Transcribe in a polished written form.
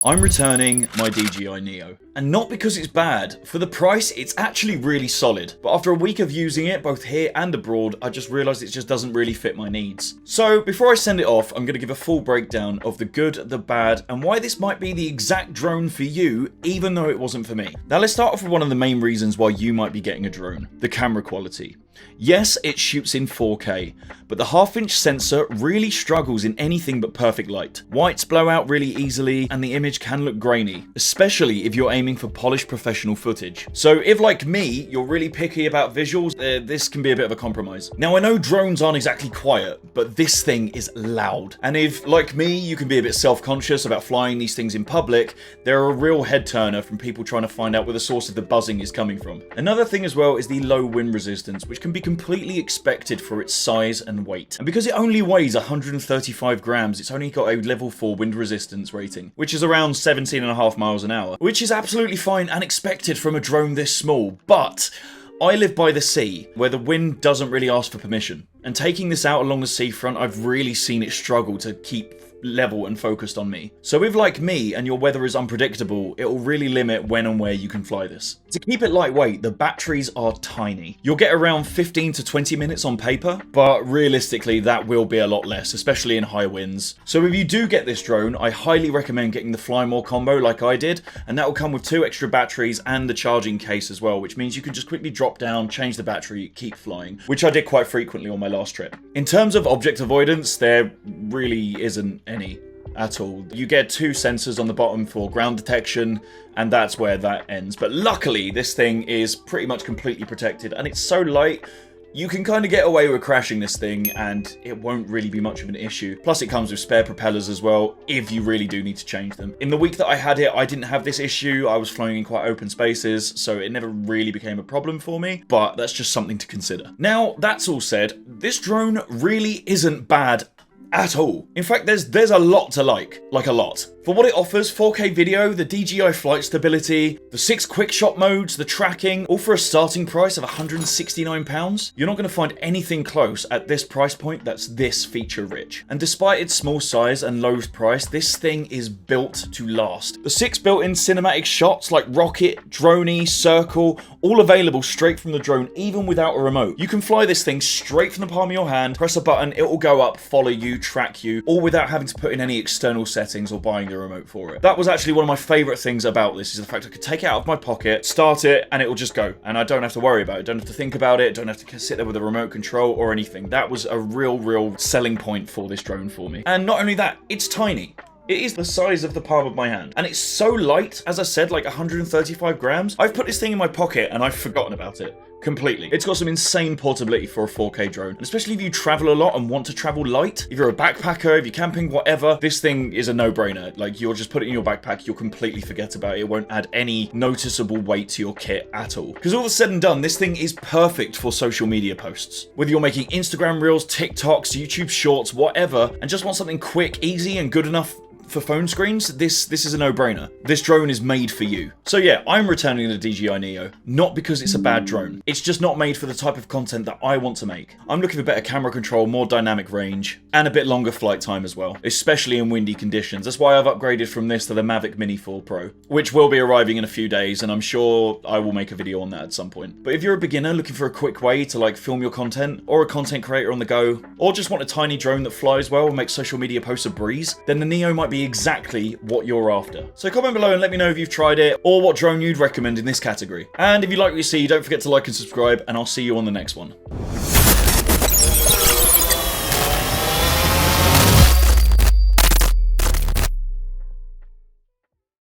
I'm returning my DJI NEO. And not because it's bad. For the price, it's actually really solid. But after a week of using it, both here and abroad, I just realized it just doesn't really fit my needs. So before I send it off, I'm going to give a full breakdown of the good, the bad, and why this might be the exact drone for you, even though it wasn't for me. Now let's start off with one of the main reasons why you might be getting a drone. The camera quality. Yes, it shoots in 4K, but the half-inch sensor really struggles in anything but perfect light. Whites blow out really easily, and the image can look grainy, especially if you're aiming for polished professional footage. So if, like me, you're really picky about visuals, this can be a bit of a compromise. Now, I know drones aren't exactly quiet, but this thing is loud. And if, like me, you can be a bit self-conscious about flying these things in public, they're a real head-turner from people trying to find out where the source of the buzzing is coming from. Another thing as well is the low wind resistance, which can be completely expected for its size and weight. And because it only weighs 135 grams, it's only got a level 4 wind resistance rating, which is around 17.5 miles an hour, which is absolutely fine and expected from a drone this small. But I live by the sea, where the wind doesn't really ask for permission. And taking this out along the seafront, I've really seen it struggle to keep level and focused on me. So if, like me, and your weather is unpredictable, it will really limit when and where you can fly this. To keep it lightweight, the batteries are tiny. You'll get around 15 to 20 minutes on paper, but realistically that will be a lot less, especially in high winds. So if you do get this drone, I highly recommend getting the Fly More combo like I did, and that will come with 2 extra batteries and the charging case as well, which means you can just quickly drop down, change the battery, keep flying, which I did quite frequently on my last trip. In terms of object avoidance, there really isn't any at all. You get 2 sensors on the bottom for ground detection, and that's where that ends. But luckily, this thing is pretty much completely protected, and it's so light, you can kind of get away with crashing this thing and it won't really be much of an issue. Plus it comes with spare propellers as well, if you really do need to change them. In the week that I had it, I didn't have this issue. I was flying in quite open spaces, so it never really became a problem for me, but that's just something to consider. Now, that's all said, this drone really isn't bad at all. In fact, there's a lot to like a lot. For what it offers, 4K video, the DJI flight stability, the 6 quick shot modes, the tracking, all for a starting price of £169. You're not going to find anything close at this price point that's this feature rich. And despite its small size and low price, this thing is built to last. The 6 built-in cinematic shots like rocket, droney, circle, all available straight from the drone, even without a remote. You can fly this thing straight from the palm of your hand, press a button, it will go up, follow you, track you, all without having to put in any external settings or buying the remote for it. That was actually one of my favorite things about this, is the fact I could take it out of my pocket, start it, and it will just go. And I don't have to worry about it, don't have to think about it, don't have to sit there with a remote control or anything. That was a real selling point for this drone for me. And not only that, it's tiny. It is the size of the palm of my hand. And it's so light, as I said, like 135 grams. I've put this thing in my pocket and I've forgotten about it completely. It's got some insane portability for a 4K drone. And especially if you travel a lot and want to travel light, if you're a backpacker, if you're camping, whatever, this thing is a no-brainer. Like, you'll just put it in your backpack, you'll completely forget about it. It won't add any noticeable weight to your kit at all. Because all said and done, this thing is perfect for social media posts. Whether you're making Instagram Reels, TikToks, YouTube Shorts, whatever, and just want something quick, easy, and good enough for phone screens, this is a no-brainer. This drone is made for you. So yeah, I'm returning the DJI NEO, not because it's a bad drone. It's just not made for the type of content that I want to make. I'm looking for better camera control, more dynamic range, and a bit longer flight time as well, especially in windy conditions. That's why I've upgraded from this to the Mavic Mini 4 Pro, which will be arriving in a few days, and I'm sure I will make a video on that at some point. But if you're a beginner looking for a quick way to like film your content, or a content creator on the go, or just want a tiny drone that flies well and makes social media posts a breeze, then the NEO might be exactly what you're after. So comment below and let me know if you've tried it, or what drone you'd recommend in this category. And if you like what you see, don't forget to like and subscribe, and I'll see you on the next one.